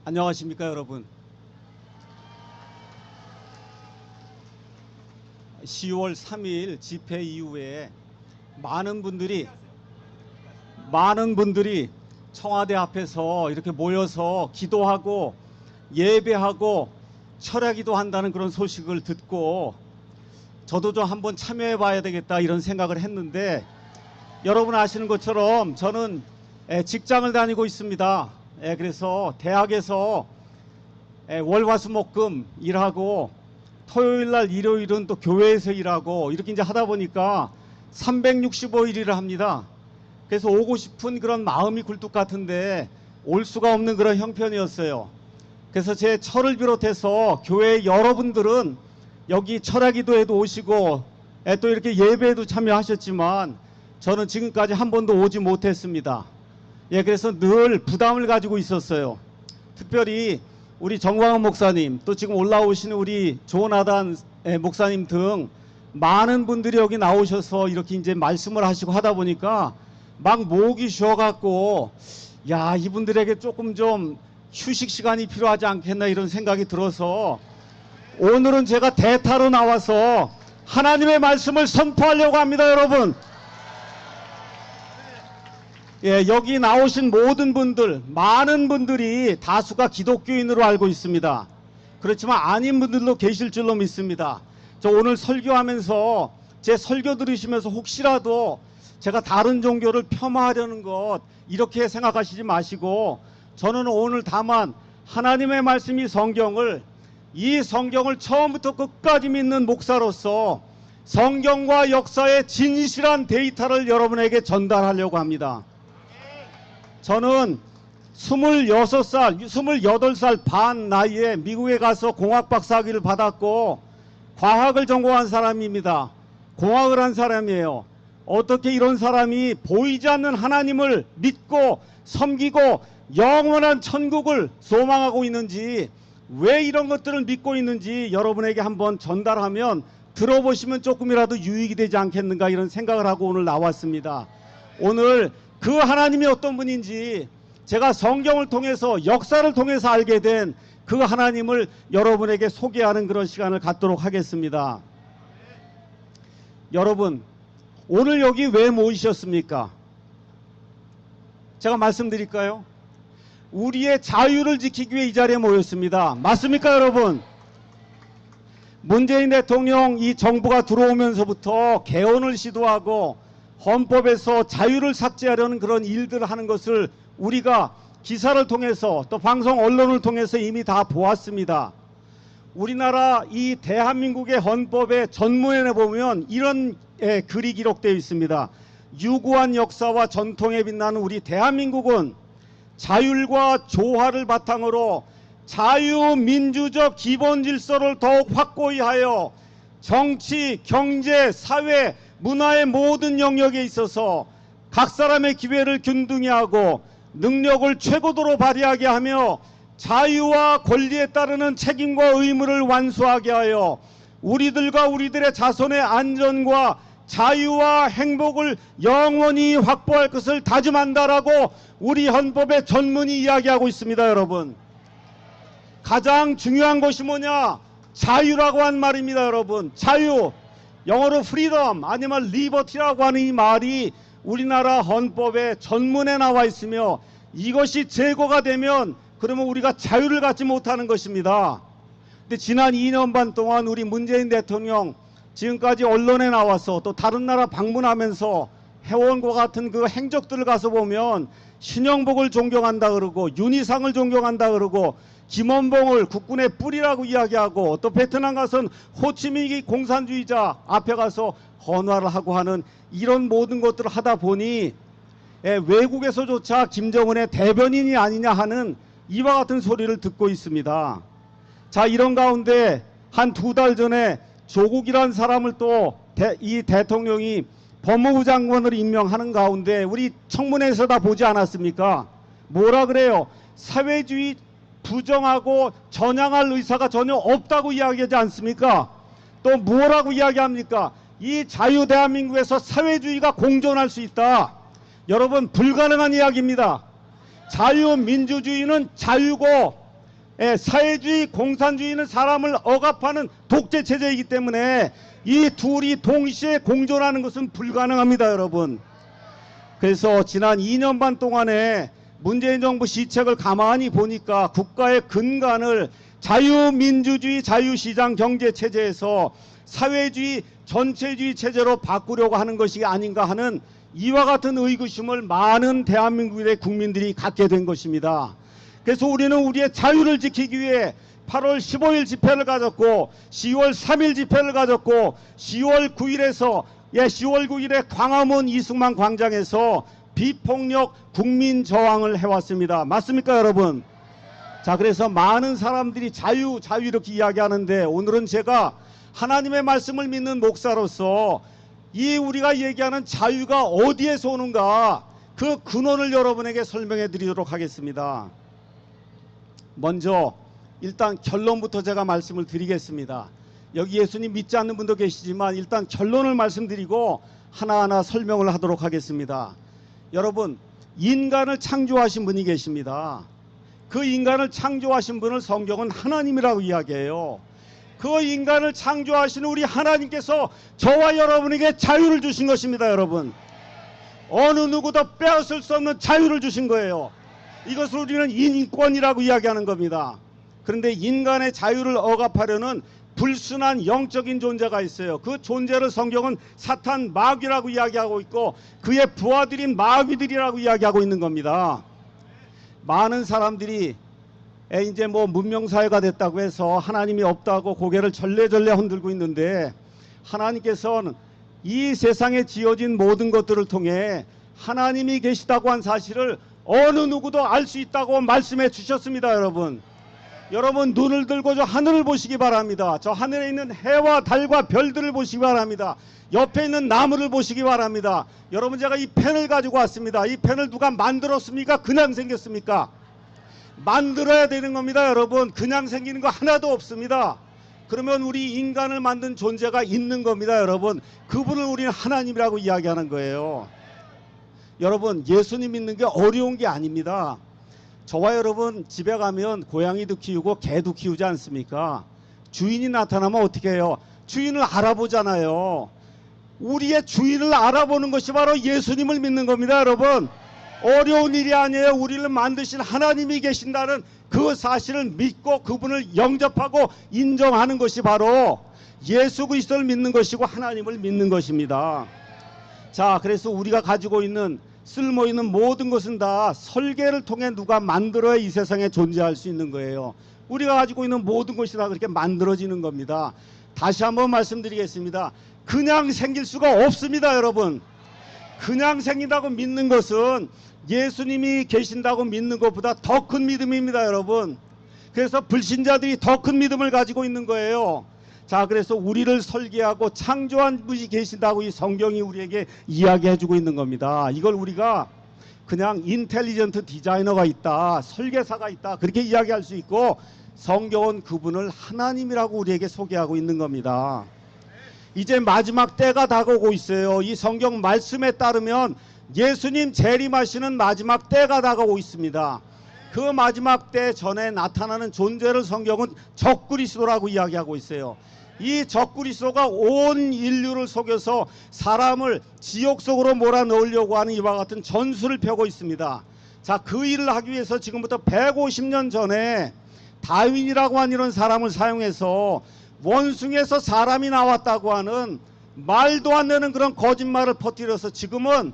안녕하십니까 여러분. 10월 3일 집회 이후에 많은 분들이 청와대 앞에서 이렇게 모여서 기도하고 예배하고 철야기도 한다는 그런 소식을 듣고 저도 좀 한번 참여해 봐야 되겠다 이런 생각을 했는데, 여러분 아시는 것처럼 저는 직장을 다니고 있습니다. 그래서 대학에서 월화수목금 일하고 토요일날 일요일은 또 교회에서 일하고 이렇게 이제 하다 보니까 365일을 합니다. 그래서 오고 싶은 그런 마음이 굴뚝 같은데 올 수가 없는 그런 형편이었어요. 그래서 제 철을 비롯해서 교회 여러분들은 여기 철야기도에도 오시고 또 이렇게 예배에도 참여하셨지만 저는 지금까지 한 번도 오지 못했습니다. 그래서 늘 부담을 가지고 있었어요. 특별히 우리 정광훈 목사님, 또 지금 올라오시는 우리 조나단 목사님 등 많은 분들이 여기 나오셔서 이렇게 이제 말씀을 하시고 하다 보니까 막 목이 쉬어갖고, 야, 이분들에게 조금 좀 휴식 시간이 필요하지 않겠나 이런 생각이 들어서 오늘은 제가 대타로 나와서 하나님의 말씀을 선포하려고 합니다, 여러분. 여기 나오신 모든 분들, 많은 분들이 다수가 기독교인으로 알고 있습니다. 그렇지만 아닌 분들도 계실 줄로 믿습니다. 저 오늘 설교하면서 제 설교 들으시면서 혹시라도 제가 다른 종교를 폄하하려는 것 이렇게 생각하시지 마시고, 저는 오늘 다만 하나님의 말씀이 이 성경을 처음부터 끝까지 믿는 목사로서 성경과 역사의 진실한 데이터를 여러분에게 전달하려고 합니다. 저는 28살 반 나이에 미국에 가서 공학 박사학위를 받았고 과학을 전공한 사람입니다. 공학을 한 사람이에요. 어떻게 이런 사람이 보이지 않는 하나님을 믿고 섬기고 영원한 천국을 소망하고 있는지, 왜 이런 것들을 믿고 있는지 여러분에게 한번 전달하면 들어보시면 조금이라도 유익이 되지 않겠는가 이런 생각을 하고 오늘 나왔습니다. 오늘 그 하나님이 어떤 분인지 제가 성경을 통해서 역사를 통해서 알게 된 그 하나님을 여러분에게 소개하는 그런 시간을 갖도록 하겠습니다. 여러분, 오늘 여기 왜 모이셨습니까? 제가 말씀드릴까요? 우리의 자유를 지키기 위해 이 자리에 모였습니다. 맞습니까, 여러분? 문재인 대통령 이 정부가 들어오면서부터 개헌을 시도하고 헌법에서 자유를 삭제하려는 그런 일들을 하는 것을 우리가 기사를 통해서 또 방송 언론을 통해서 이미 다 보았습니다. 우리나라 이 대한민국의 헌법의 전문에 보면 이런 글이 기록되어 있습니다. 유구한 역사와 전통에 빛나는 우리 대한민국은 자율과 조화를 바탕으로 자유민주적 기본 질서를 더욱 확고히 하여 정치, 경제, 사회, 문화의 모든 영역에 있어서 각 사람의 기회를 균등히 하고 능력을 최고도로 발휘하게 하며 자유와 권리에 따르는 책임과 의무를 완수하게 하여 우리들과 우리들의 자손의 안전과 자유와 행복을 영원히 확보할 것을 다짐한다라고 우리 헌법의 전문이 이야기하고 있습니다. 여러분, 가장 중요한 것이 뭐냐? 자유라고 한 말입니다. 여러분, 자유, 영어로 프리덤 아니면 리버티라고 하는 이 말이 우리나라 헌법의 전문에 나와 있으며, 이것이 제거가 되면 그러면 우리가 자유를 갖지 못하는 것입니다. 근데 지난 2년 반 동안 우리 문재인 대통령 지금까지 언론에 나와서 또 다른 나라 방문하면서 해온 것 같은 그 행적들을 가서 보면 신영복을 존경한다 그러고 윤희상을 존경한다 그러고 김원봉을 국군의 뿌리라고 이야기하고 또 베트남 가서는 호치민이 공산주의자 앞에 가서 헌화를 하고 하는 이런 모든 것들을 하다 보니 외국에서조차 김정은의 대변인이 아니냐 하는 이와 같은 소리를 듣고 있습니다. 자, 이런 가운데 한 2달 전에 조국이라는 사람을 또 이 대통령이 법무부 장관으로 임명하는 가운데 우리 청문회에서 다 보지 않았습니까? 뭐라 그래요? 사회주의 부정하고 전향할 의사가 전혀 없다고 이야기하지 않습니까? 또 뭐라고 이야기합니까? 이 자유 대한민국에서 사회주의가 공존할 수 있다. 여러분, 불가능한 이야기입니다. 자유민주주의는 자유고 사회주의, 공산주의는 사람을 억압하는 독재 체제이기 때문에 이 둘이 동시에 공존하는 것은 불가능합니다, 여러분. 그래서 지난 2년 반 동안에 문재인 정부 시책을 가만히 보니까 국가의 근간을 자유민주주의, 자유시장 경제 체제에서 사회주의, 전체주의 체제로 바꾸려고 하는 것이 아닌가 하는 이와 같은 의구심을 많은 대한민국의 국민들이 갖게 된 것입니다. 그래서 우리는 우리의 자유를 지키기 위해 8월 15일 집회를 가졌고 10월 3일 집회를 가졌고 10월 9일에 광화문 이승만 광장에서 비폭력 국민 저항을 해왔습니다. 맞습니까, 여러분? 자, 그래서 많은 사람들이 자유 이렇게 이야기하는데 오늘은 제가 하나님의 말씀을 믿는 목사로서 이 우리가 얘기하는 자유가 어디에서 오는가 그 근원을 여러분에게 설명해 드리도록 하겠습니다. 먼저 일단 결론부터 제가 말씀을 드리겠습니다. 여기 예수님 믿지 않는 분도 계시지만 일단 결론을 말씀드리고 하나하나 설명을 하도록 하겠습니다. 여러분, 인간을 창조하신 분이 계십니다. 그 인간을 창조하신 분을 성경은 하나님이라고 이야기해요. 그 인간을 창조하신 우리 하나님께서 저와 여러분에게 자유를 주신 것입니다. 여러분, 어느 누구도 빼앗을 수 없는 자유를 주신 거예요. 이것을 우리는 인권이라고 이야기하는 겁니다. 그런데 인간의 자유를 억압하려는 불순한 영적인 존재가 있어요. 그 존재를 성경은 사탄, 마귀라고 이야기하고 있고 그의 부하들인 마귀들이라고 이야기하고 있는 겁니다. 많은 사람들이 이제 뭐 문명사회가 됐다고 해서 하나님이 없다고 고개를 절레절레 흔들고 있는데 하나님께서는 이 세상에 지어진 모든 것들을 통해 하나님이 계시다고 한 사실을 어느 누구도 알 수 있다고 말씀해 주셨습니다. 여러분 눈을 들고 저 하늘을 보시기 바랍니다. 저 하늘에 있는 해와 달과 별들을 보시기 바랍니다. 옆에 있는 나무를 보시기 바랍니다. 여러분, 제가 이 펜을 가지고 왔습니다. 이 펜을 누가 만들었습니까? 그냥 생겼습니까? 만들어야 되는 겁니다. 여러분, 그냥 생기는 거 하나도 없습니다. 그러면 우리 인간을 만든 존재가 있는 겁니다. 여러분, 그분을 우리는 하나님이라고 이야기하는 거예요. 여러분, 예수님 믿는 게 어려운 게 아닙니다. 저와 여러분 집에 가면 고양이도 키우고 개도 키우지 않습니까? 주인이 나타나면 어떻게 해요? 주인을 알아보잖아요. 우리의 주인을 알아보는 것이 바로 예수님을 믿는 겁니다. 여러분, 어려운 일이 아니에요. 우리를 만드신 하나님이 계신다는 그 사실을 믿고 그분을 영접하고 인정하는 것이 바로 예수 그리스도를 믿는 것이고 하나님을 믿는 것입니다. 자, 그래서 우리가 가지고 있는 쓸모 있는 모든 것은 다 설계를 통해 누가 만들어야 이 세상에 존재할 수 있는 거예요. 우리가 가지고 있는 모든 것이 다 그렇게 만들어지는 겁니다. 다시 한번 말씀드리겠습니다. 그냥 생길 수가 없습니다. 여러분, 그냥 생긴다고 믿는 것은 예수님이 계신다고 믿는 것보다 더 큰 믿음입니다. 여러분, 그래서 불신자들이 더 큰 믿음을 가지고 있는 거예요. 자, 그래서 우리를 설계하고 창조한 분이 계신다고 이 성경이 우리에게 이야기해주고 있는 겁니다. 이걸 우리가 그냥 인텔리전트 디자이너가 있다, 설계사가 있다, 그렇게 이야기할 수 있고 성경은 그분을 하나님이라고 우리에게 소개하고 있는 겁니다. 이제 마지막 때가 다가오고 있어요. 이 성경 말씀에 따르면 예수님 재림하시는 마지막 때가 다가오고 있습니다. 그 마지막 때 전에 나타나는 존재를 성경은 적그리스도라고 이야기하고 있어요. 이 적그리스도가 온 인류를 속여서 사람을 지옥 속으로 몰아넣으려고 하는 이와 같은 전술을 펴고 있습니다. 자, 그 일을 하기 위해서 지금부터 150년 전에 다윈이라고 하는 이런 사람을 사용해서 원숭이에서 사람이 나왔다고 하는 말도 안 되는 그런 거짓말을 퍼뜨려서 지금은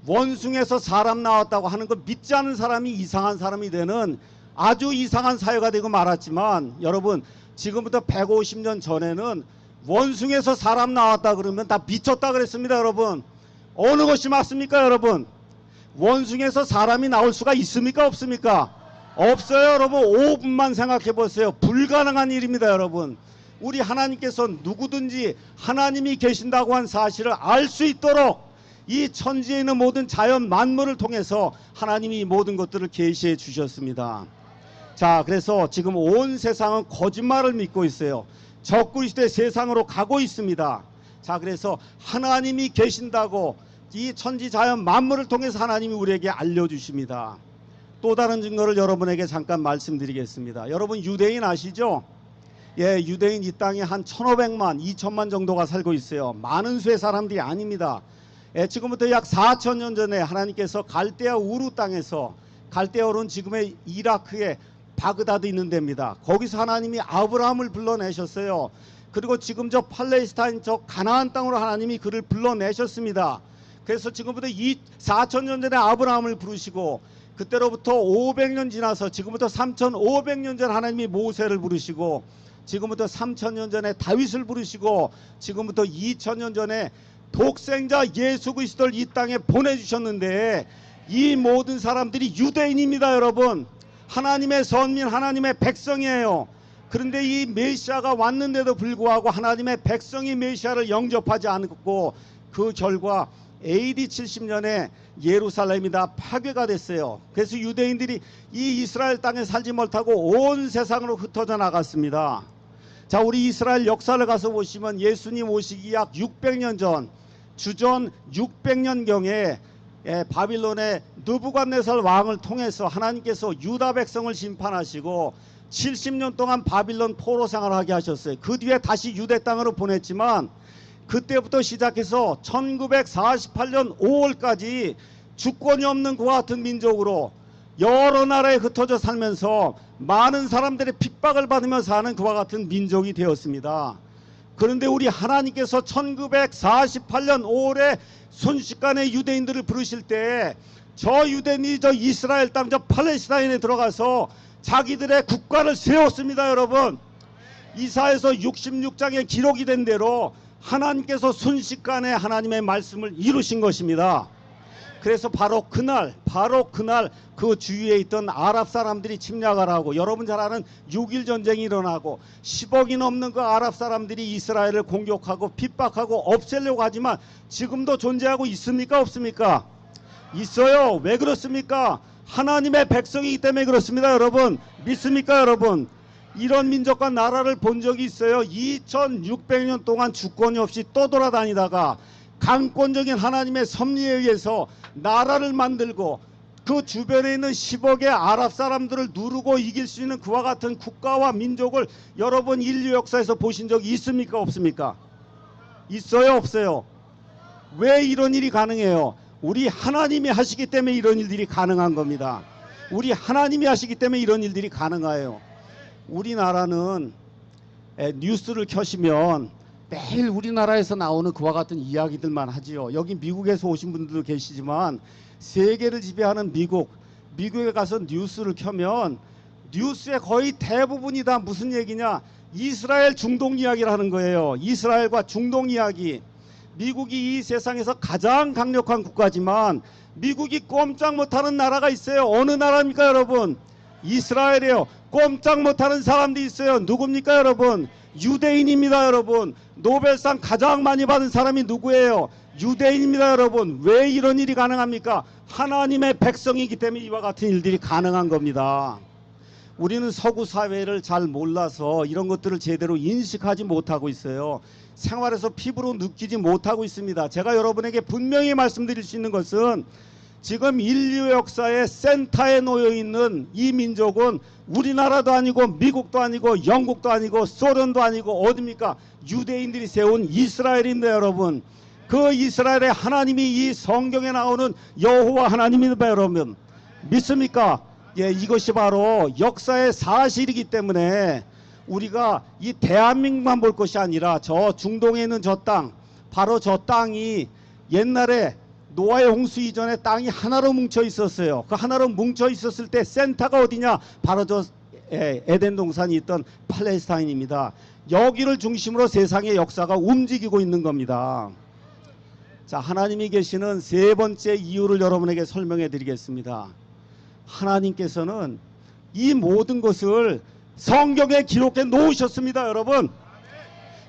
원숭이에서 사람 나왔다고 하는 거 믿지 않는 사람이 이상한 사람이 되는 아주 이상한 사회가 되고 말았지만, 여러분, 지금부터 150년 전에는 원숭이에서 사람 나왔다 그러면 다 미쳤다 그랬습니다. 여러분, 어느 것이 맞습니까? 여러분, 원숭이에서 사람이 나올 수가 있습니까? 없습니까? 없어요. 여러분, 5분만 생각해 보세요. 불가능한 일입니다. 여러분, 우리 하나님께서 누구든지 하나님이 계신다고 한 사실을 알 수 있도록 이 천지에 있는 모든 자연 만물을 통해서 하나님이 이 모든 것들을 계시해 주셨습니다. 자, 그래서 지금 온 세상은 거짓말을 믿고 있어요. 적그리스도의 세상으로 가고 있습니다. 자, 그래서 하나님이 계신다고 이 천지 자연 만물을 통해서 하나님이 우리에게 알려주십니다. 또 다른 증거를 여러분에게 잠깐 말씀드리겠습니다. 여러분 유대인 아시죠? 예, 유대인 이 땅에 한 1,500만, 2천만 정도가 살고 있어요. 많은 수의 사람들이 아닙니다. 예, 지금부터 약 4,000년 전에 하나님께서 갈대아 우루 땅에서, 갈대아우르는 지금의 이라크의 바그다드 있는 데입니다. 거기서 하나님이 아브라함을 불러내셨어요. 그리고 지금 저 팔레스타인 저 가나안 땅으로 하나님이 그를 불러내셨습니다. 그래서 지금부터 4,000년 전에 아브라함을 부르시고, 그때로부터 500년 지나서 지금부터 3,500년 전 하나님이 모세를 부르시고, 지금부터 3,000년 전에 다윗을 부르시고, 지금부터 2,000년 전에 독생자 예수 그리스도를 이 땅에 보내주셨는데, 이 모든 사람들이 유대인입니다. 여러분, 하나님의 선민, 하나님의 백성이에요. 그런데 이 메시아가 왔는데도 불구하고 하나님의 백성이 메시아를 영접하지 않고, 그 결과 AD 70년에 예루살렘이 다 파괴가 됐어요. 그래서 유대인들이 이 이스라엘 땅에 살지 못하고 온 세상으로 흩어져 나갔습니다. 자, 우리 이스라엘 역사를 가서 보시면 예수님 오시기 약 600년 전, 주전 600년경에 바빌론의 느부갓네살 왕을 통해서 하나님께서 유다 백성을 심판하시고 70년 동안 바빌론 포로 생활을 하게 하셨어요. 그 뒤에 다시 유대 땅으로 보냈지만, 그때부터 시작해서 1948년 5월까지 주권이 없는 그와 같은 민족으로 여러 나라에 흩어져 살면서 많은 사람들의 핍박을 받으며 사는 그와 같은 민족이 되었습니다. 그런데 우리 하나님께서 1948년 5월에 순식간에 유대인들을 부르실 때, 저 유대인이 저 이스라엘 땅 저 팔레스타인에 들어가서 자기들의 국가를 세웠습니다. 여러분, 이사야서 66장에 기록이 된 대로 하나님께서 순식간에 하나님의 말씀을 이루신 것입니다. 그래서 바로 그날 그 주위에 있던 아랍 사람들이 침략을 하고, 여러분 잘 아는 6.1 전쟁이 일어나고 10억이 넘는 그 아랍 사람들이 이스라엘을 공격하고 핍박하고 없애려고 하지만, 지금도 존재하고 있습니까? 없습니까? 있어요. 왜 그렇습니까? 하나님의 백성이기 때문에 그렇습니다. 여러분, 믿습니까? 여러분, 이런 민족과 나라를 본 적이 있어요. 2600년 동안 주권이 없이 떠돌아다니다가 강권적인 하나님의 섭리에 의해서 나라를 만들고, 그 주변에 있는 10억의 아랍 사람들을 누르고 이길 수 있는 그와 같은 국가와 민족을 여러분 인류 역사에서 보신 적이 있습니까? 없습니까? 있어요? 없어요? 왜 이런 일이 가능해요? 우리 하나님이 하시기 때문에 이런 일들이 가능한 겁니다. 우리 하나님이 하시기 때문에 이런 일들이 가능해요. 우리나라는 뉴스를 켜시면 매일 우리나라에서 나오는 그와 같은 이야기들만 하지요. 여기 미국에서 오신 분들도 계시지만, 세계를 지배하는 미국에 가서 뉴스를 켜면 뉴스의 거의 대부분이 다 무슨 얘기냐? 이스라엘 중동 이야기를 하는 거예요. 이스라엘과 중동 이야기. 미국이 이 세상에서 가장 강력한 국가지만 미국이 꼼짝 못하는 나라가 있어요. 어느 나라입니까 여러분? 이스라엘이에요. 꼼짝 못하는 사람들이 있어요. 누굽니까 여러분? 유대인입니다. 여러분, 노벨상 가장 많이 받은 사람이 누구예요? 유대인입니다. 여러분, 왜 이런 일이 가능합니까? 하나님의 백성이기 때문에 이와 같은 일들이 가능한 겁니다. 우리는 서구 사회를 잘 몰라서 이런 것들을 제대로 인식하지 못하고 있어요. 생활에서 피부로 느끼지 못하고 있습니다. 제가 여러분에게 분명히 말씀드릴 수 있는 것은, 지금 인류 역사의 센터에 놓여 있는 이 민족은 우리나라도 아니고 미국도 아니고 영국도 아니고 소련도 아니고 어디입니까? 유대인들이 세운 이스라엘인데, 여러분, 그 이스라엘의 하나님이 이 성경에 나오는 여호와 하나님입니다. 여러분, 믿습니까? 예, 이것이 바로 역사의 사실이기 때문에 우리가 이 대한민국만 볼 것이 아니라 저 중동에 있는 저 땅, 바로 저 땅이 옛날에 노아의 홍수 이전에 땅이 하나로 뭉쳐 있었어요. 그 하나로 뭉쳐 있었을 때 센터가 어디냐? 바로 저 에덴 동산이 있던 팔레스타인입니다. 여기를 중심으로 세상의 역사가 움직이고 있는 겁니다. 자, 하나님이 계시는 세 번째 이유를 여러분에게 설명해 드리겠습니다. 하나님께서는 이 모든 것을 성경에 기록해 놓으셨습니다. 여러분,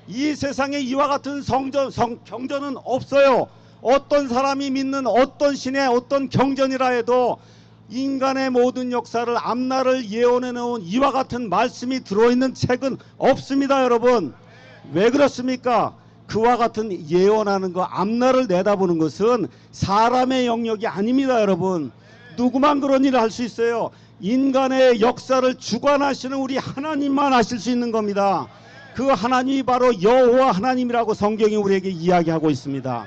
이 세상에 이와 같은 경전은 없어요. 어떤 사람이 믿는 어떤 신의 어떤 경전이라 해도 인간의 모든 역사를 앞날을 예언해 놓은 이와 같은 말씀이 들어있는 책은 없습니다. 여러분, 왜 그렇습니까? 그와 같은 예언하는 거, 앞날을 내다보는 것은 사람의 영역이 아닙니다. 여러분, 누구만 그런 일을 할 수 있어요? 인간의 역사를 주관하시는 우리 하나님만 하실 수 있는 겁니다. 그 하나님이 바로 여호와 하나님이라고 성경이 우리에게 이야기하고 있습니다.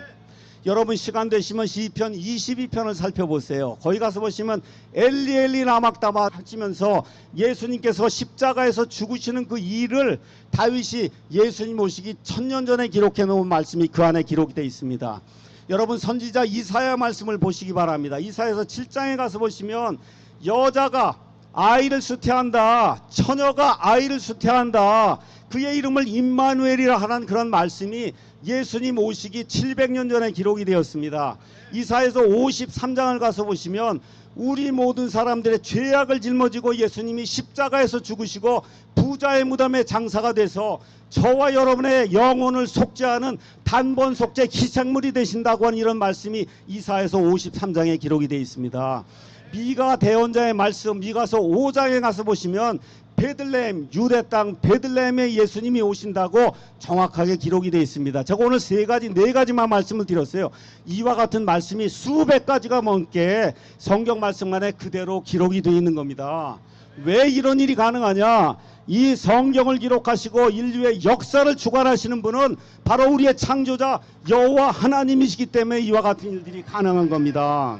여러분 시간 되시면 시편 22편을 살펴보세요. 거기 가서 보시면 엘리 엘리 라막다마 하시면서 예수님께서 십자가에서 죽으시는 그 일을 다윗이 예수님 오시기 1000년 전에 기록해 놓은 말씀이 그 안에 기록이 되어 있습니다. 여러분 선지자 이사야 말씀을 보시기 바랍니다. 이사야서 7장에 가서 보시면 여자가 아이를 수태한다, 처녀가 아이를 수태한다, 그의 이름을 임마누엘이라 하는 그런 말씀이 예수님 오시기 700년 전에 기록이 되었습니다. 이사야서 53장을 가서 보시면 우리 모든 사람들의 죄악을 짊어지고 예수님이 십자가에서 죽으시고 부자의 무덤에 장사가 돼서 저와 여러분의 영혼을 속죄하는 단번 속죄 희생물이 되신다고 하는 이런 말씀이 이사야서 53장에 기록이 되어 있습니다. 미가 대언자의 말씀 미가서 5장에 가서 보시면 베들레헴 유대 땅 베들레헴에 예수님이 오신다고 정확하게 기록이 되어 있습니다. 제가 오늘 네 가지만 말씀을 드렸어요. 이와 같은 말씀이 수백 가지가 넘게 성경 말씀 안에 그대로 기록이 되어 있는 겁니다. 왜 이런 일이 가능하냐? 이 성경을 기록하시고 인류의 역사를 주관하시는 분은 바로 우리의 창조자 여호와 하나님이시기 때문에 이와 같은 일들이 가능한 겁니다.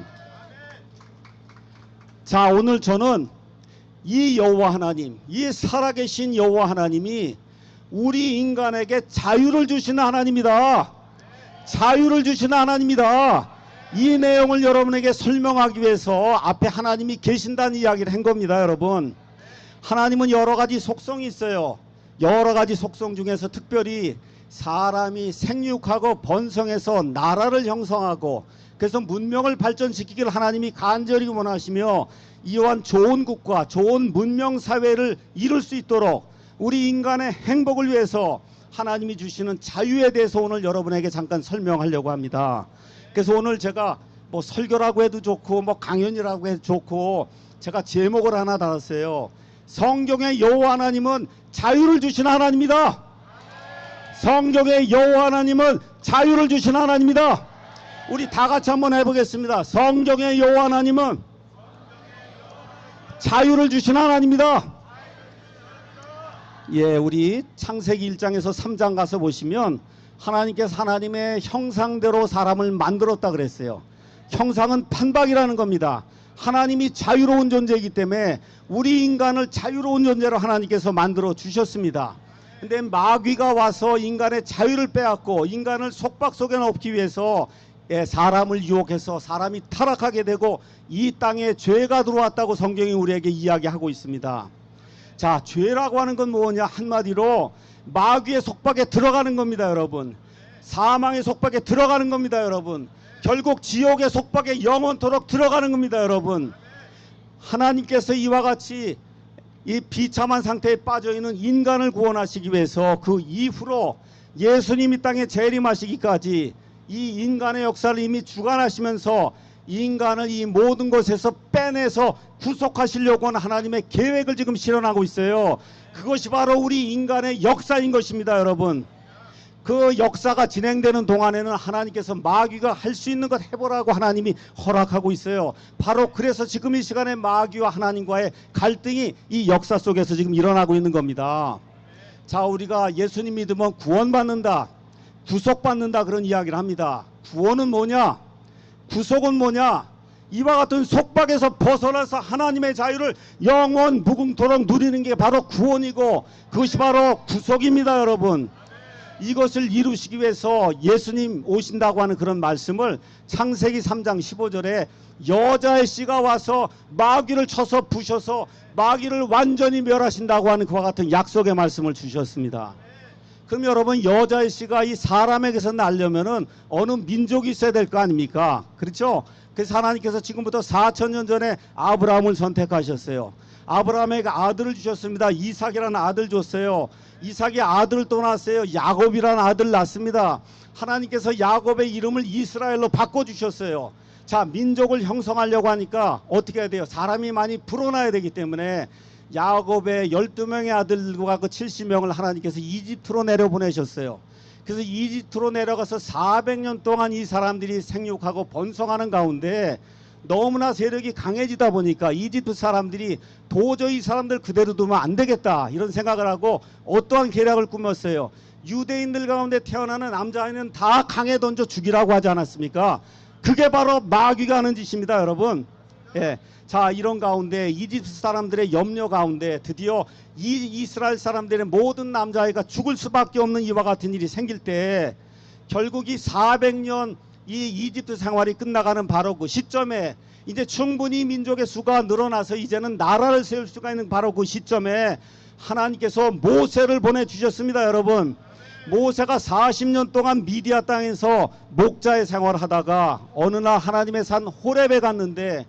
자, 오늘 저는 이 여호와 하나님, 이 살아계신 여호와 하나님이 우리 인간에게 자유를 주시는 하나님이다. 자유를 주시는 하나님이다. 이 내용을 여러분에게 설명하기 위해서 앞에 하나님이 계신다는 이야기를 한 겁니다. 여러분, 하나님은 여러 가지 속성이 있어요. 여러 가지 속성 중에서 특별히 사람이 생육하고 번성해서 나라를 형성하고 그래서 문명을 발전시키기를 하나님이 간절히 원하시며 이러한 좋은 국가, 좋은 문명 사회를 이룰 수 있도록 우리 인간의 행복을 위해서 하나님이 주시는 자유에 대해서 오늘 여러분에게 잠깐 설명하려고 합니다. 그래서 오늘 제가 뭐 설교라고 해도 좋고 뭐 강연이라고 해도 좋고 제가 제목을 하나 달았어요. 성경의 여호와 하나님은 자유를 주시는 하나님이다. 성경의 여호와 하나님은 자유를 주시는 하나님이다. 우리 다 같이 한번 해보겠습니다. 성경의 여호와 하나님은 자유를 주시는 하나님이다. 예, 우리 창세기 1장에서 3장 가서 보시면 하나님께서 하나님의 형상대로 사람을 만들었다 그랬어요. 형상은 판박이라는 겁니다. 하나님이 자유로운 존재이기 때문에 우리 인간을 자유로운 존재로 하나님께서 만들어 주셨습니다. 근데 마귀가 와서 인간의 자유를 빼앗고 인간을 속박 속에 넣기 위해서 사람을 유혹해서 사람이 타락하게 되고 이 땅에 죄가 들어왔다고 성경이 우리에게 이야기하고 있습니다. 자, 죄라고 하는 건 뭐냐? 한마디로 마귀의 속박에 들어가는 겁니다. 여러분, 사망의 속박에 들어가는 겁니다. 여러분, 결국 지옥의 속박에 영원토록 들어가는 겁니다. 여러분, 하나님께서 이와 같이 이 비참한 상태에 빠져있는 인간을 구원하시기 위해서 그 이후로 예수님이 땅에 재림하시기까지 이 인간의 역사를 이미 주관하시면서 인간을 이 모든 것에서 빼내서 구속하시려고 하는 하나님의 계획을 지금 실현하고 있어요. 그것이 바로 우리 인간의 역사인 것입니다. 여러분, 그 역사가 진행되는 동안에는 하나님께서 마귀가 할 수 있는 것 해보라고 하나님이 허락하고 있어요. 바로 그래서 지금 이 시간에 마귀와 하나님과의 갈등이 이 역사 속에서 지금 일어나고 있는 겁니다. 자, 우리가 예수님 믿으면 구원받는다, 구속받는다 그런 이야기를 합니다. 구원은 뭐냐? 구속은 뭐냐? 이와 같은 속박에서 벗어나서 하나님의 자유를 영원 무궁토록 누리는 게 바로 구원이고 그것이 바로 구속입니다. 여러분, 이것을 이루시기 위해서 예수님 오신다고 하는 그런 말씀을 창세기 3장 15절에 여자의 씨가 와서 마귀를 쳐서 부셔서 마귀를 완전히 멸하신다고 하는 그와 같은 약속의 말씀을 주셨습니다. 그럼 여러분, 여자의 씨가 이 사람에게서 나려면은 어느 민족이 있어야 될 거 아닙니까? 그렇죠? 그래서 하나님께서 지금부터 4000년 전에 아브라함을 선택하셨어요. 아브라함에게 아들을 주셨습니다. 이삭이라는 아들 줬어요. 이삭이 아들을 또 낳았어요. 야곱이라는 아들 낳습니다. 하나님께서 야곱의 이름을 이스라엘로 바꿔주셨어요. 자, 민족을 형성하려고 하니까 어떻게 해야 돼요? 사람이 많이 불어나야 되기 때문에 야곱의 12명의 아들과 그 70명을 하나님께서 이집트로 내려보내셨어요. 그래서 이집트로 내려가서 400년 동안 이 사람들이 생육하고 번성하는 가운데 너무나 세력이 강해지다 보니까 이집트 사람들이 도저히 이 사람들 그대로 두면 안 되겠다 이런 생각을 하고 어떠한 계략을 꾸몄어요. 유대인들 가운데 태어나는 남자아이는 다 강에 던져 죽이라고 하지 않았습니까? 그게 바로 마귀가 하는 짓입니다, 여러분. 예. 자, 이런 가운데 이집트 사람들의 염려 가운데 드디어 이스라엘 사람들의 모든 남자아이가 죽을 수밖에 없는 이와 같은 일이 생길 때 결국 이 400년 이 이집트 생활이 끝나가는 바로 그 시점에 이제 충분히 민족의 수가 늘어나서 이제는 나라를 세울 수가 있는 바로 그 시점에 하나님께서 모세를 보내주셨습니다, 여러분. 모세가 40년 동안 미디아 땅에서 목자의 생활을 하다가 어느 날 하나님의 산 호렙에 갔는데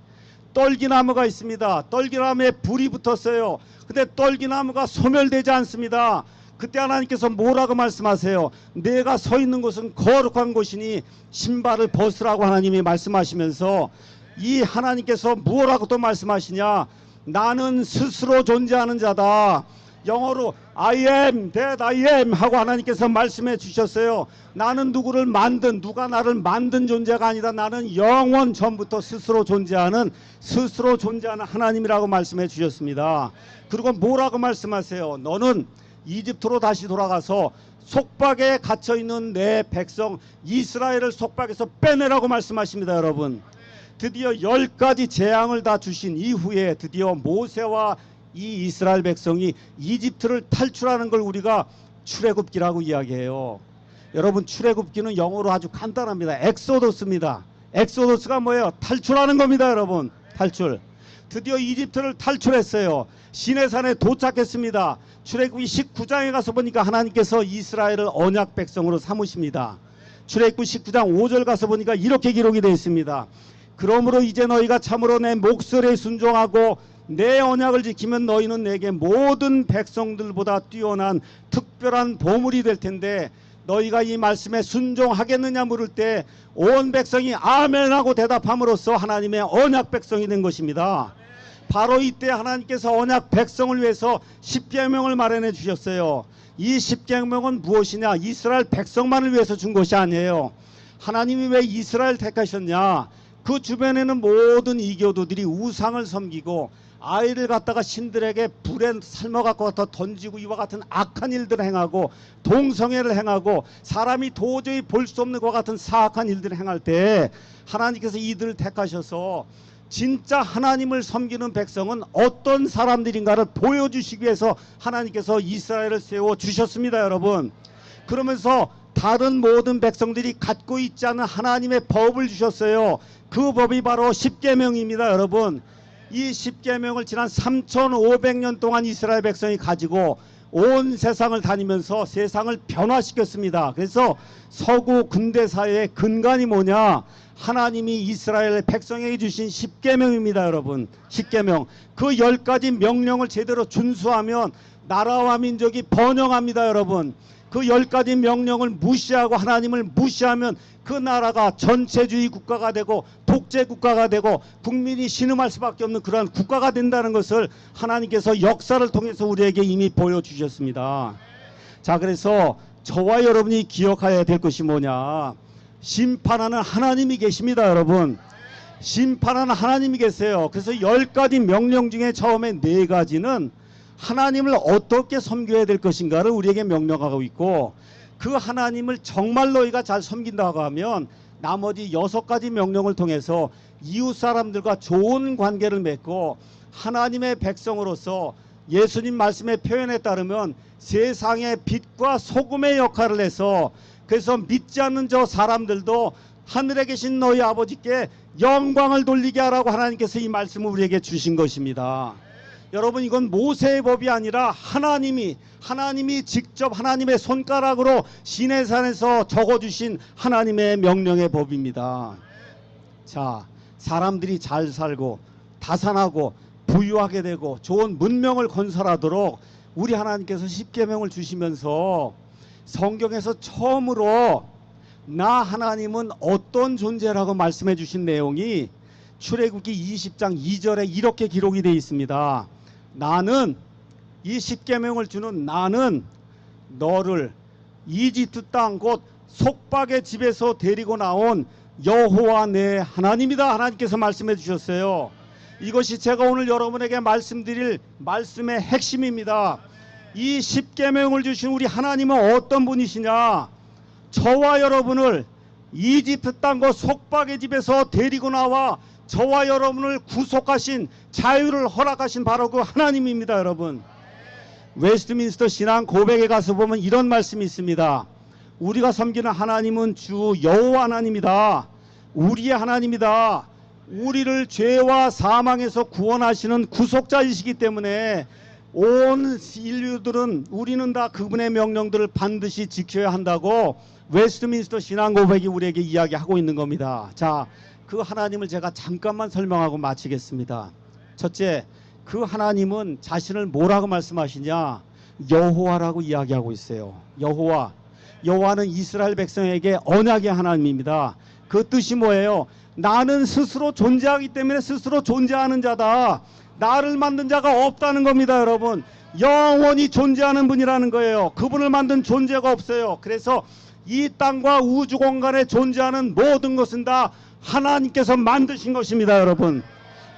떨기나무가 있습니다. 떨기나무에 불이 붙었어요. 근데 떨기나무가 소멸되지 않습니다. 그때 하나님께서 뭐라고 말씀하세요? 내가 서 있는 곳은 거룩한 곳이니 신발을 벗으라고 하나님이 말씀하시면서 이 하나님께서 뭐라고 또 말씀하시냐? 나는 스스로 존재하는 자다. 영어로 I am that I am 하고 하나님께서 말씀해 주셨어요. 나는 누구를 만든, 누가 나를 만든 존재가 아니다. 나는 영원 전부터 스스로 존재하는 하나님이라고 말씀해 주셨습니다. 그리고 뭐라고 말씀하세요? 너는 이집트로 다시 돌아가서 속박에 갇혀있는 내 백성 이스라엘을 속박에서 빼내라고 말씀하십니다, 여러분. 드디어 10가지 재앙을 다 주신 이후에 드디어 모세와 이 이스라엘 백성이 이집트를 탈출하는 걸 우리가 출애굽기라고 이야기해요. 여러분, 출애굽기는 영어로 아주 간단합니다. 엑소더스입니다. 엑소더스가 뭐예요? 탈출하는 겁니다, 여러분. 탈출. 드디어 이집트를 탈출했어요. 시내산에 도착했습니다. 출애굽기 19장에 가서 보니까 하나님께서 이스라엘을 언약 백성으로 삼으십니다. 출애굽기 19장 5절 가서 보니까 이렇게 기록이 되어 있습니다. 그러므로 이제 너희가 참으로 내 목소리에 순종하고 내 언약을 지키면 너희는 내게 모든 백성들보다 뛰어난 특별한 보물이 될 텐데 너희가 이 말씀에 순종하겠느냐 물을 때 온 백성이 아멘하고 대답함으로써 하나님의 언약 백성이 된 것입니다. 바로 이때 하나님께서 언약 백성을 위해서 십계명을 마련해 주셨어요. 이 십계명은 무엇이냐? 이스라엘 백성만을 위해서 준 것이 아니에요. 하나님이 왜 이스라엘 택하셨냐? 그 주변에는 모든 이교도들이 우상을 섬기고 아이를 갖다가 신들에게 불에 삶아갖고 갖다 던지고 이와 같은 악한 일들을 행하고 동성애를 행하고 사람이 도저히 볼 수 없는 것과 같은 사악한 일들을 행할 때 하나님께서 이들을 택하셔서 진짜 하나님을 섬기는 백성은 어떤 사람들인가를 보여주시기 위해서 하나님께서 이스라엘을 세워주셨습니다, 여러분. 그러면서 다른 모든 백성들이 갖고 있지 않은 하나님의 법을 주셨어요. 그 법이 바로 십계명입니다, 여러분. 이 십계명을 지난 3500년 동안 이스라엘 백성이 가지고 온 세상을 다니면서 세상을 변화시켰습니다. 그래서 서구 근대사회의 근간이 뭐냐? 하나님이 이스라엘 백성에게 주신 십계명입니다, 여러분. 십계명. 그 10가지 명령을 제대로 준수하면 나라와 민족이 번영합니다, 여러분. 그 10가지 명령을 무시하고 하나님을 무시하면 그 나라가 전체주의 국가가 되고 독재 국가가 되고 국민이 신음할 수밖에 없는 그러한 국가가 된다는 것을 하나님께서 역사를 통해서 우리에게 이미 보여주셨습니다. 자, 그래서 저와 여러분이 기억해야 될 것이 뭐냐? 심판하는 하나님이 계십니다, 여러분. 심판하는 하나님이 계세요. 그래서 10가지 명령 중에 처음에 4가지는 하나님을 어떻게 섬겨야 될 것인가를 우리에게 명령하고 있고, 그 하나님을 정말 너희가 잘 섬긴다고 하면 나머지 6가지 명령을 통해서 이웃 사람들과 좋은 관계를 맺고 하나님의 백성으로서 예수님 말씀의 표현에 따르면 세상의 빛과 소금의 역할을 해서, 그래서 믿지 않는 저 사람들도 하늘에 계신 너희 아버지께 영광을 돌리게 하라고 하나님께서 이 말씀을 우리에게 주신 것입니다. 여러분, 이건 모세의 법이 아니라 하나님이 직접 하나님의 손가락으로 시내산에서 적어주신 하나님의 명령의 법입니다. 자, 사람들이 잘 살고 다산하고 부유하게 되고 좋은 문명을 건설하도록 우리 하나님께서 십계명을 주시면서 성경에서 처음으로 나 하나님은 어떤 존재라고 말씀해 주신 내용이 출애굽기 20장 2절에 이렇게 기록이 되어 있습니다. 나는, 이 십계명을 주는 나는 너를 이집트 땅 곧 속박의 집에서 데리고 나온 여호와 내 하나님이다. 하나님께서 말씀해 주셨어요. 이것이 제가 오늘 여러분에게 말씀드릴 말씀의 핵심입니다. 이 십계명을 주신 우리 하나님은 어떤 분이시냐? 저와 여러분을 이집트 땅과 속박의 집에서 데리고 나와 저와 여러분을 구속하신, 자유를 허락하신 바로 그 하나님입니다. 여러분, 웨스트민스터 신앙 고백에 가서 보면 이런 말씀이 있습니다. 우리가 섬기는 하나님은 주 여호와 하나님이다. 우리의 하나님이다. 우리를 죄와 사망에서 구원하시는 구속자이시기 때문에 온 인류들은, 우리는 다 그분의 명령들을 반드시 지켜야 한다고 웨스트민스터 신앙 고백이 우리에게 이야기하고 있는 겁니다. 자, 그 하나님을 제가 잠깐만 설명하고 마치겠습니다. 첫째, 그 하나님은 자신을 뭐라고 말씀하시냐? 여호와라고 이야기하고 있어요. 여호와. 여호와는 이스라엘 백성에게 언약의 하나님입니다. 그 뜻이 뭐예요? 나는 스스로 존재하기 때문에 스스로 존재하는 자다. 나를 만든 자가 없다는 겁니다. 여러분, 영원히 존재하는 분이라는 거예요. 그분을 만든 존재가 없어요. 그래서 이 땅과 우주 공간에 존재하는 모든 것은 다 하나님께서 만드신 것입니다. 여러분,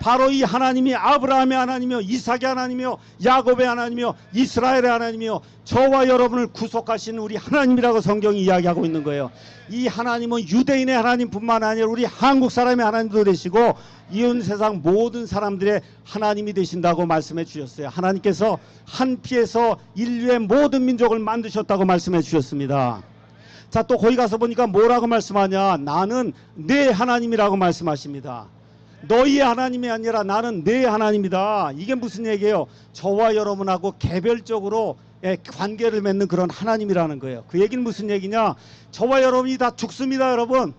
바로 이 하나님이 아브라함의 하나님이요, 이삭의 하나님이요, 야곱의 하나님이요, 이스라엘의 하나님이요, 저와 여러분을 구속하신 우리 하나님이라고 성경이 이야기하고 있는 거예요. 이 하나님은 유대인의 하나님뿐만 아니라 우리 한국 사람의 하나님도 되시고 이온 세상 모든 사람들의 하나님이 되신다고 말씀해 주셨어요. 하나님께서 한 피에서 인류의 모든 민족을 만드셨다고 말씀해 주셨습니다. 자, 또 거기 가서 보니까 뭐라고 말씀하냐? 나는 내 하나님이라고 말씀하십니다. 너희의 하나님이 아니라 나는 내 하나님이다. 이게 무슨 얘기예요? 저와 여러분하고 개별적으로 관계를 맺는 그런 하나님이라는 거예요. 그 얘기는 무슨 얘기냐? 저와 여러분이 다 죽습니다. 여러분,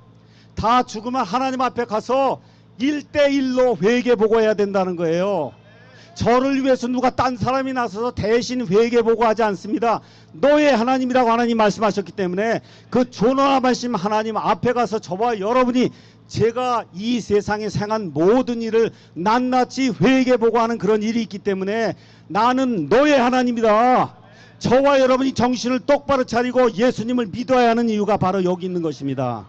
다 죽으면 하나님 앞에 가서 1대1로 회개보고해야 된다는 거예요. 저를 위해서 누가 딴 사람이 나서서 대신 회개보고하지 않습니다. 너의 하나님이라고 하나님 말씀하셨기 때문에 그 존엄하신 하나님 앞에 가서 저와 여러분이 제가 이 세상에 생한 모든 일을 낱낱이 회개보고하는 그런 일이 있기 때문에 나는 너의 하나님이다. 저와 여러분이 정신을 똑바로 차리고 예수님을 믿어야 하는 이유가 바로 여기 있는 것입니다.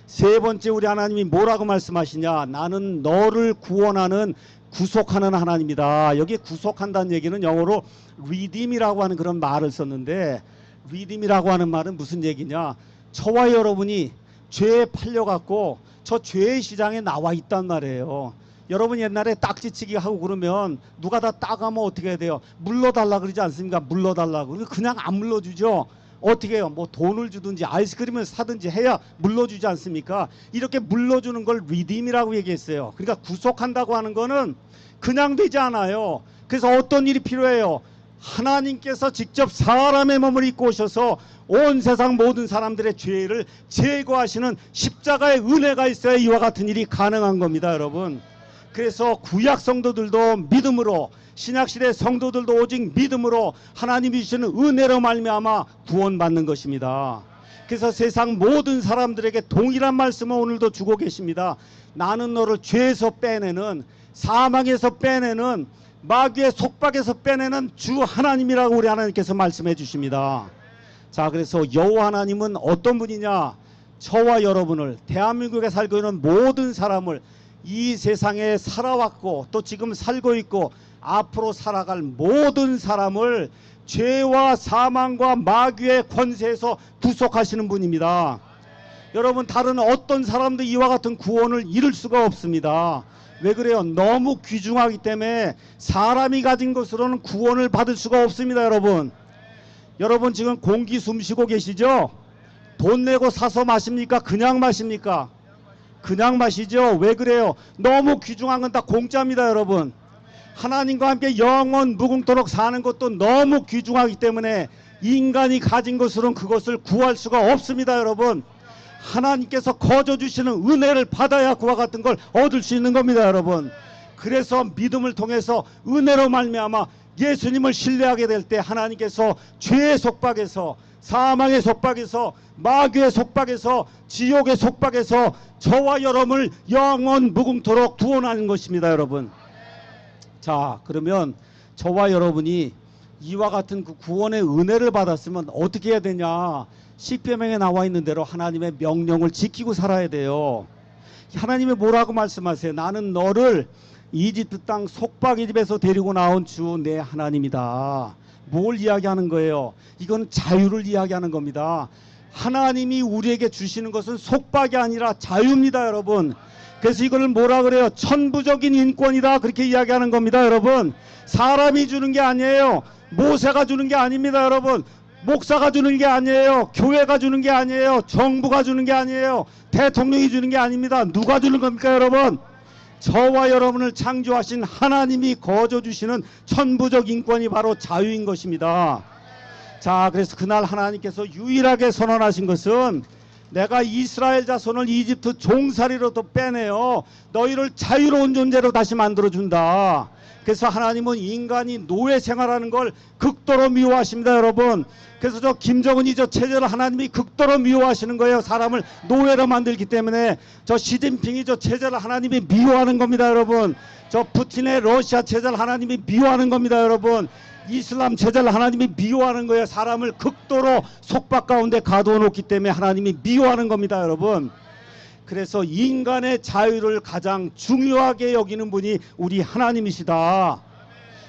세 번째, 우리 하나님이 뭐라고 말씀하시냐? 나는 너를 구원하는, 구속하는 하나님이다. 여기 구속한다는 얘기는 영어로 redeem이라고 하는 그런 말을 썼는데, redeem이라고 하는 말은 무슨 얘기냐? 저와 여러분이 죄에 팔려갖고 저 죄의 시장에 나와 있단 말이에요. 여러분 옛날에 딱지치기 하고 그러면 누가 다 따가면 어떻게 해야 돼요? 물러달라 그러지 않습니까? 물러달라고. 그냥 안 물러주죠. 어떻게 해요? 뭐 돈을 주든지 아이스크림을 사든지 해야 물러주지 않습니까? 이렇게 물러주는 걸 리딤이라고 얘기했어요. 그러니까 구속한다고 하는 거는 그냥 되지 않아요. 그래서 어떤 일이 필요해요? 하나님께서 직접 사람의 몸을 입고 오셔서 온 세상 모든 사람들의 죄를 제거하시는 십자가의 은혜가 있어야 이와 같은 일이 가능한 겁니다. 여러분, 그래서 구약 성도들도 믿음으로, 신약시대 성도들도 오직 믿음으로 하나님이 주시는 은혜로 말미암아 구원받는 것입니다. 그래서 세상 모든 사람들에게 동일한 말씀을 오늘도 주고 계십니다. 나는 너를 죄에서 빼내는, 사망에서 빼내는, 마귀의 속박에서 빼내는 주 하나님이라고 우리 하나님께서 말씀해 주십니다. 자, 그래서 여호와 하나님은 어떤 분이냐? 저와 여러분을, 대한민국에 살고 있는 모든 사람을, 이 세상에 살아왔고 또 지금 살고 있고 앞으로 살아갈 모든 사람을 죄와 사망과 마귀의 권세에서 구속하시는 분입니다. 여러분, 다른 어떤 사람도 이와 같은 구원을 이룰 수가 없습니다. 왜 그래요? 너무 귀중하기 때문에 사람이 가진 것으로는 구원을 받을 수가 없습니다. 여러분 지금 공기 숨쉬고 계시죠? 돈 내고 사서 마십니까? 그냥 마십니까? 그냥 마시죠. 왜 그래요? 너무 귀중한 건 다 공짜입니다. 여러분, 하나님과 함께 영원 무궁토록 사는 것도 너무 귀중하기 때문에 인간이 가진 것으로는 그것을 구할 수가 없습니다. 여러분, 하나님께서 거저 주시는 은혜를 받아야 그와 같은 걸 얻을 수 있는 겁니다. 여러분, 그래서 믿음을 통해서 은혜로 말미암아 예수님을 신뢰하게 될 때 하나님께서 죄의 속박에서, 사망의 속박에서, 마귀의 속박에서, 지옥의 속박에서 저와 여러분을 영원 무궁토록 구원하는 것입니다. 여러분, 자, 그러면 저와 여러분이 이와 같은 그 구원의 은혜를 받았으면 어떻게 해야 되냐? 십계명에 나와 있는 대로 하나님의 명령을 지키고 살아야 돼요. 하나님이 뭐라고 말씀하세요? 나는 너를 이집트 땅 속박의 집에서 데리고 나온 주 내 하나님이다. 뭘 이야기하는 거예요? 이건 자유를 이야기하는 겁니다. 하나님이 우리에게 주시는 것은 속박이 아니라 자유입니다, 여러분. 그래서 이걸 뭐라 그래요? 천부적인 인권이다, 그렇게 이야기하는 겁니다, 여러분. 사람이 주는 게 아니에요. 모세가 주는 게 아닙니다, 여러분. 목사가 주는 게 아니에요. 교회가 주는 게 아니에요. 정부가 주는 게 아니에요. 대통령이 주는 게 아닙니다. 누가 주는 겁니까, 여러분? 저와 여러분을 창조하신 하나님이 거저 주시는 천부적 인권이 바로 자유인 것입니다. 자, 그래서 그날 하나님께서 유일하게 선언하신 것은 내가 이스라엘 자손을 이집트 종살이로부터 빼내어 너희를 자유로운 존재로 다시 만들어준다. 그래서 하나님은 인간이 노예 생활하는 걸 극도로 미워하십니다, 여러분. 그래서 저 김정은이 저 체제를 하나님이 극도로 미워하시는 거예요. 사람을 노예로 만들기 때문에. 저 시진핑이 저 체제를 하나님이 미워하는 겁니다, 여러분. 저 푸틴의 러시아 체제를 하나님이 미워하는 겁니다, 여러분. 이슬람 체제를 하나님이 미워하는 거예요. 사람을 극도로 속박 가운데 가두어 놓기 때문에 하나님이 미워하는 겁니다, 여러분. 그래서 인간의 자유를 가장 중요하게 여기는 분이 우리 하나님이시다.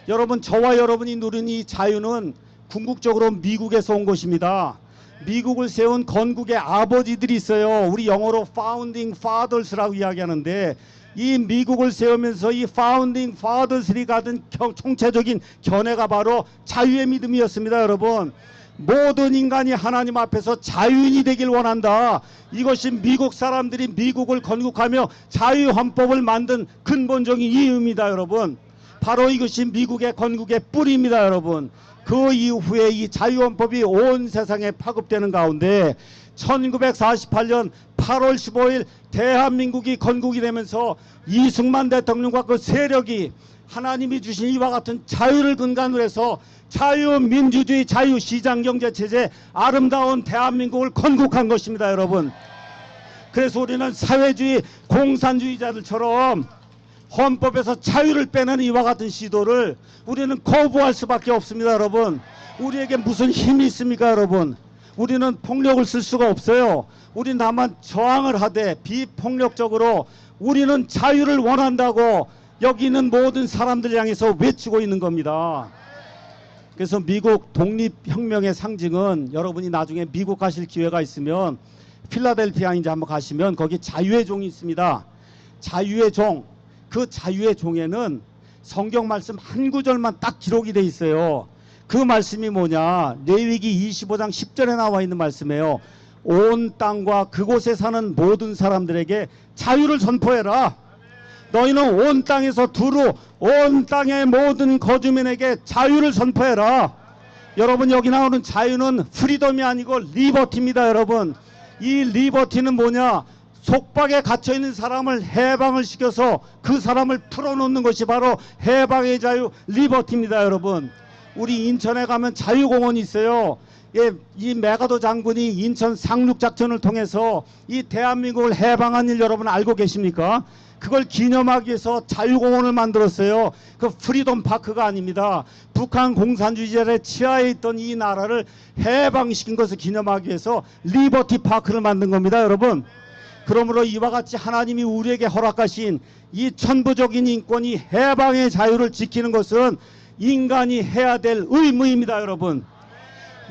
여러분, 저와 여러분이 누리는 이 자유는 궁극적으로 미국에서 온 것입니다. 미국을 세운 건국의 아버지들이 있어요. 우리 영어로 Founding Fathers라고 이야기하는데, 이 미국을 세우면서 이 Founding Fathers들이 가진 총체적인 견해가 바로 자유의 믿음이었습니다, 여러분. 모든 인간이 하나님 앞에서 자유인이 되길 원한다. 이것이 미국 사람들이 미국을 건국하며 자유헌법을 만든 근본적인 이유입니다, 여러분. 바로 이것이 미국의 건국의 뿌리입니다, 여러분. 그 이후에 이 자유헌법이 온 세상에 파급되는 가운데 1948년 8월 15일 대한민국이 건국이 되면서 이승만 대통령과 그 세력이 하나님이 주신 이와 같은 자유를 근간으로 해서 자유민주주의 자유시장경제체제 아름다운 대한민국을 건국한 것입니다, 여러분. 그래서 우리는 사회주의 공산주의자들처럼 헌법에서 자유를 빼는 이와 같은 시도를 우리는 거부할 수밖에 없습니다, 여러분. 우리에게 무슨 힘이 있습니까, 여러분? 우리는 폭력을 쓸 수가 없어요. 우리는 다만 저항을 하되 비폭력적으로 우리는 자유를 원한다고 여기 있는 모든 사람들 향해서 외치고 있는 겁니다. 그래서 미국 독립혁명의 상징은, 여러분이 나중에 미국 가실 기회가 있으면 필라델피아 이제 한번 가시면 거기 자유의 종이 있습니다. 자유의 종. 그 자유의 종에는 성경 말씀 한 구절만 딱 기록이 돼 있어요. 그 말씀이 뭐냐? 레위기 25장 10절에 나와 있는 말씀이에요. 온 땅과 그곳에 사는 모든 사람들에게 자유를 선포해라. 너희는 온 땅에서 두루 온 땅의 모든 거주민에게 자유를 선포해라. 여러분, 여기 나오는 자유는 프리덤이 아니고 리버티입니다, 여러분. 이 리버티는 뭐냐? 속박에 갇혀있는 사람을 해방을 시켜서 그 사람을 풀어놓는 것이 바로 해방의 자유, 리버티입니다, 여러분. 우리 인천에 가면 자유공원이 있어요. 예, 이 메가도 장군이 인천 상륙작전을 통해서 이 대한민국을 해방한 일 여러분 알고 계십니까? 그걸 기념하기 위해서 자유공원을 만들었어요. 그 프리덤 파크가 아닙니다. 북한 공산주의자의 치하에 있던 이 나라를 해방시킨 것을 기념하기 위해서 리버티 파크를 만든 겁니다, 여러분. 그러므로 이와 같이 하나님이 우리에게 허락하신 이 천부적인 인권이 해방의 자유를 지키는 것은 인간이 해야 될 의무입니다, 여러분.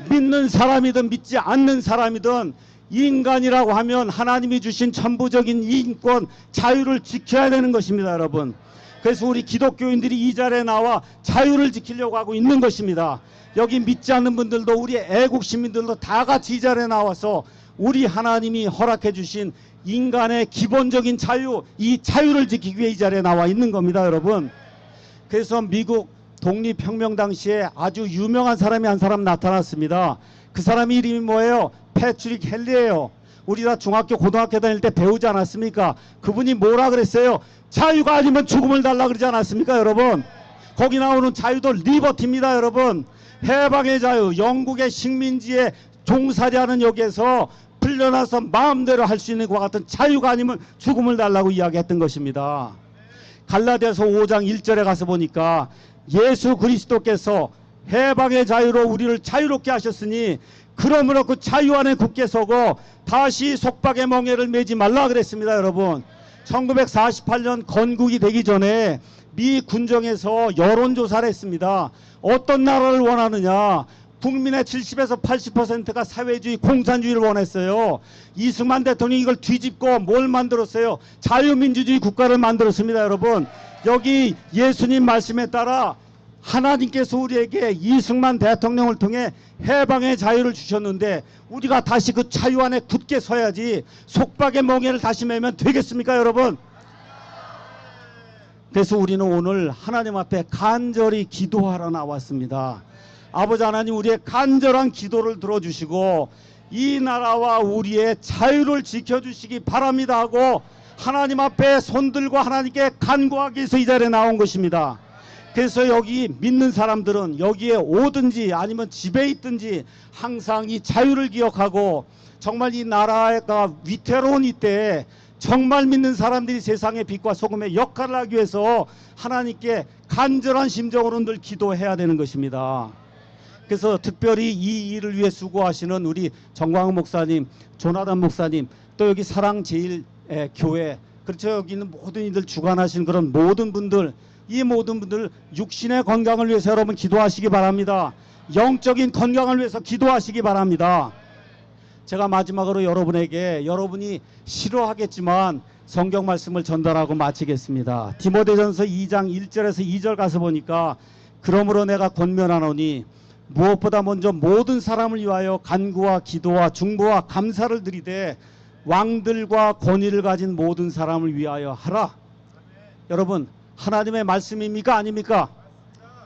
믿는 사람이든 믿지 않는 사람이든 인간이라고 하면 하나님이 주신 천부적인 인권, 자유를 지켜야 되는 것입니다, 여러분. 그래서 우리 기독교인들이 이 자리에 나와 자유를 지키려고 하고 있는 것입니다. 여기 믿지 않는 분들도 우리 애국 시민들도 다 같이 이 자리에 나와서 우리 하나님이 허락해 주신 인간의 기본적인 자유, 이 자유를 지키기 위해 이 자리에 나와 있는 겁니다, 여러분. 그래서 미국 독립혁명 당시에 아주 유명한 사람이 한 사람 나타났습니다. 그 사람 이름이 뭐예요? 패트릭 헨리예요. 우리 다 중학교 고등학교 다닐 때 배우지 않았습니까? 그분이 뭐라 그랬어요? 자유가 아니면 죽음을 달라 그러지 않았습니까, 여러분? 거기 나오는 자유도 리버티입니다, 여러분. 해방의 자유, 영국의 식민지에 종살이하는 역에서 풀려나서 마음대로 할 수 있는 것과 같은 자유가 아니면 죽음을 달라고 이야기했던 것입니다. 갈라디아서 5장 1절에 가서 보니까 예수 그리스도께서 해방의 자유로 우리를 자유롭게 하셨으니 그러므로 그 자유 안에 굳게 서고 다시 속박의 멍에를 매지 말라 그랬습니다. 여러분, 1948년 건국이 되기 전에 미 군정에서 여론조사를 했습니다. 어떤 나라를 원하느냐? 국민의 70에서 80%가 사회주의 공산주의를 원했어요. 이승만 대통령이 이걸 뒤집고 뭘 만들었어요? 자유민주주의 국가를 만들었습니다. 여러분, 여기 예수님 말씀에 따라 하나님께서 우리에게 이승만 대통령을 통해 해방의 자유를 주셨는데 우리가 다시 그 자유 안에 굳게 서야지 속박의 멍에를 다시 매면 되겠습니까, 여러분? 그래서 우리는 오늘 하나님 앞에 간절히 기도하러 나왔습니다. 아버지 하나님, 우리의 간절한 기도를 들어주시고 이 나라와 우리의 자유를 지켜주시기 바랍니다 하고 하나님 앞에 손들고 하나님께 간구하기 위해서 이 자리에 나온 것입니다. 그래서 여기 믿는 사람들은 여기에 오든지 아니면 집에 있든지 항상 이 자유를 기억하고 정말 이 나라가 위태로운 이때에 정말 믿는 사람들이 세상의 빛과 소금의 역할을 하기 위해서 하나님께 간절한 심정으로 늘 기도해야 되는 것입니다. 그래서 특별히 이 일을 위해 수고하시는 우리 정광훈 목사님, 조나단 목사님, 또 여기 사랑제일교회, 그렇죠, 여기 있는 모든 이들 주관하시는 그런 모든 분들, 이 모든 분들 육신의 건강을 위해서 여러분 기도하시기 바랍니다. 영적인 건강을 위해서 기도하시기 바랍니다. 제가 마지막으로 여러분에게 여러분이 싫어하겠지만 성경 말씀을 전달하고 마치겠습니다. 디모데전서 2장 1절에서 2절 가서 보니까 그러므로 내가 권면하노니 무엇보다 먼저 모든 사람을 위하여 간구와 기도와 중보와 감사를 드리되 왕들과 권위를 가진 모든 사람을 위하여 하라. 여러분, 하나님의 말씀입니까? 아닙니까?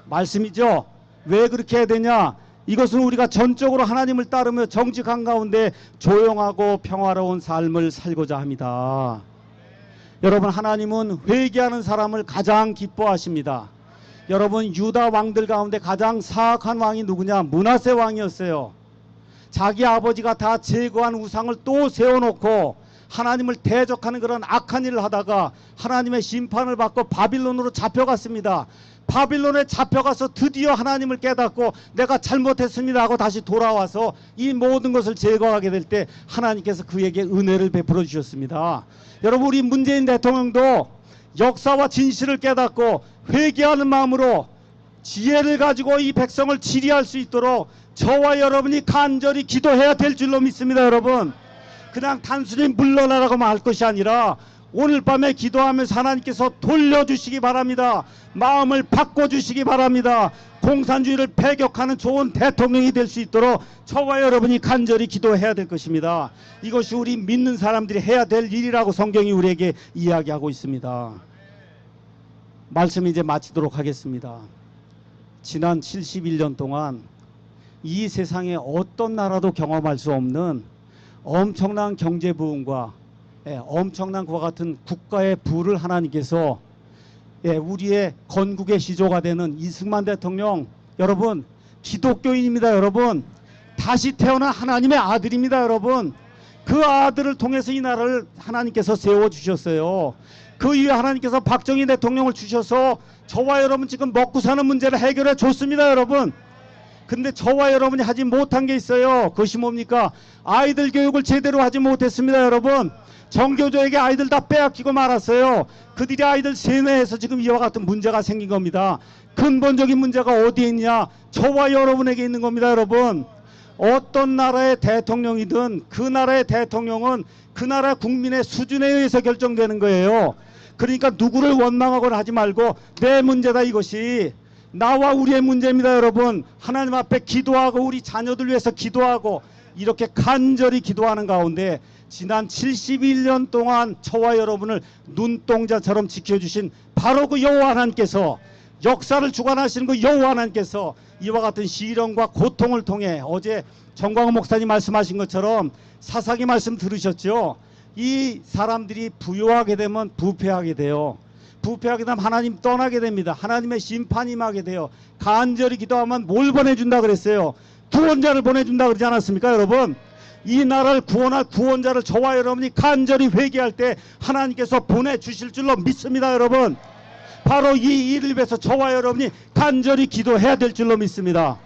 말씀이죠. 왜 그렇게 해야 되냐? 이것은 우리가 전적으로 하나님을 따르며 정직한 가운데 조용하고 평화로운 삶을 살고자 합니다. 여러분, 하나님은 회개하는 사람을 가장 기뻐하십니다. 여러분, 유다 왕들 가운데 가장 사악한 왕이 누구냐? 므낫세 왕이었어요. 자기 아버지가 다 제거한 우상을 또 세워놓고 하나님을 대적하는 그런 악한 일을 하다가 하나님의 심판을 받고 바빌론으로 잡혀갔습니다. 바빌론에 잡혀가서 드디어 하나님을 깨닫고 내가 잘못했습니다 하고 다시 돌아와서 이 모든 것을 제거하게 될 때 하나님께서 그에게 은혜를 베풀어 주셨습니다. 여러분, 우리 문재인 대통령도 역사와 진실을 깨닫고 회개하는 마음으로 지혜를 가지고 이 백성을 지리할 수 있도록 저와 여러분이 간절히 기도해야 될 줄로 믿습니다. 여러분, 그냥 단순히 물러나라고만 할 것이 아니라 오늘 밤에 기도하면서 하나님께서 돌려주시기 바랍니다. 마음을 바꿔주시기 바랍니다. 공산주의를 배격하는 좋은 대통령이 될 수 있도록 저와 여러분이 간절히 기도해야 될 것입니다. 이것이 우리 믿는 사람들이 해야 될 일이라고 성경이 우리에게 이야기하고 있습니다. 말씀 이제 마치도록 하겠습니다. 지난 71년 동안 이 세상에 어떤 나라도 경험할 수 없는 엄청난 경제 부흥과 엄청난 그와 같은 국가의 부를 하나님께서 우리의 건국의 시조가 되는 이승만 대통령, 여러분 기독교인입니다. 여러분, 다시 태어난 하나님의 아들입니다. 여러분, 그 아들을 통해서 이 나라를 하나님께서 세워주셨어요. 그 이후에 하나님께서 박정희 대통령을 주셔서 저와 여러분 지금 먹고 사는 문제를 해결해 줬습니다. 여러분, 근데 저와 여러분이 하지 못한 게 있어요. 그것이 뭡니까? 아이들 교육을 제대로 하지 못했습니다. 여러분, 정교조에게 아이들 다 빼앗기고 말았어요. 그들이 아이들 세뇌해서 지금 이와 같은 문제가 생긴 겁니다. 근본적인 문제가 어디에 있냐? 저와 여러분에게 있는 겁니다. 여러분, 어떤 나라의 대통령이든 그 나라의 대통령은 그 나라 국민의 수준에 의해서 결정되는 거예요. 그러니까 누구를 원망하거나 하지 말고 내 문제다, 이것이 나와 우리의 문제입니다. 여러분, 하나님 앞에 기도하고 우리 자녀들 위해서 기도하고 이렇게 간절히 기도하는 가운데 지난 71년 동안 저와 여러분을 눈동자처럼 지켜주신 바로 그 여호와 하나님께서, 역사를 주관하시는 그 여호와 하나님께서 이와 같은 시련과 고통을 통해 어제 정광훈 목사님 말씀하신 것처럼 사사기 말씀 들으셨죠? 이 사람들이 부요하게 되면 부패하게 돼요. 부패하게 되면 하나님 떠나게 됩니다. 하나님의 심판이 임하게 돼요. 간절히 기도하면 뭘 보내준다 그랬어요? 구원자를 보내준다 그러지 않았습니까? 여러분, 이 나라를 구원할 구원자를 저와 여러분이 간절히 회개할 때 하나님께서 보내주실 줄로 믿습니다. 여러분, 바로 이 일을 위해서 저와 여러분이 간절히 기도해야 될 줄로 믿습니다.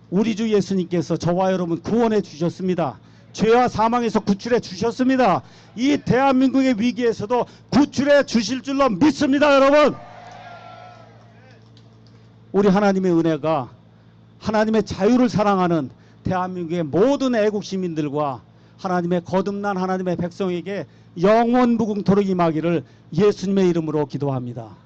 우리 주 예수님께서 저와 여러분 구원해 주셨습니다. 죄와 사망에서 구출해 주셨습니다. 이 대한민국의 위기에서도 구출해 주실 줄로 믿습니다. 여러분, 우리 하나님의 은혜가 하나님의 자유를 사랑하는 대한민국의 모든 애국 시민들과 하나님의 거듭난 하나님의 백성에게 영원 무궁토록 임하기를 예수님의 이름으로 기도합니다.